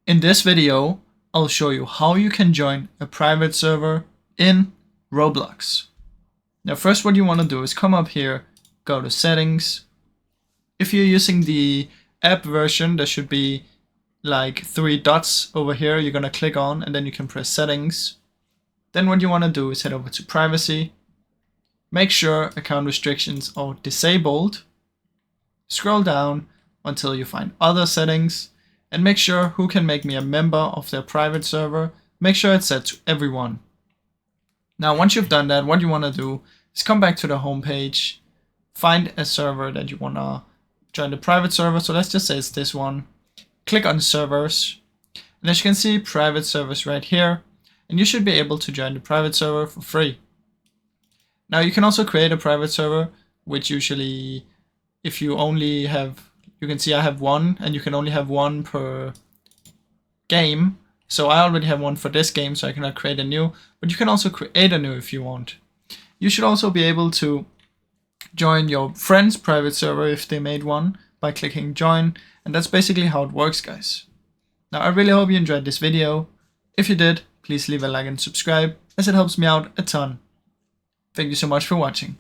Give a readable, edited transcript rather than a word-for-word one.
In this video, I'll show you how you can join a private server in Roblox. Now first what you want to do is come up here, go to settings. If you're using the app version, there should be like 3 dots over here you're going to click on, and then you can press settings. Then what you want to do is head over to privacy. Make sure account restrictions are disabled. Scroll down until you find other settings and make sure who can make me a member of their private server. Make sure it's set to everyone. Now once you've done that, what you want to do is come back to the home page, find a server that you want to join the private server. So let's just say it's this one. Click on servers, and as you can see, private servers right here, and you should be able to join the private server for free. Now you can also create a private server, which usually if you only have, you can see I have one, and you can only have one per game. So I already have one for this game, so I cannot create a new, but you can also create a new if you want. You should also be able to join your friend's private server if they made one by clicking join, and that's basically how it works, guys. Now I really hope you enjoyed this video. If you did, please leave a like and subscribe, as it helps me out a ton. Thank you so much for watching.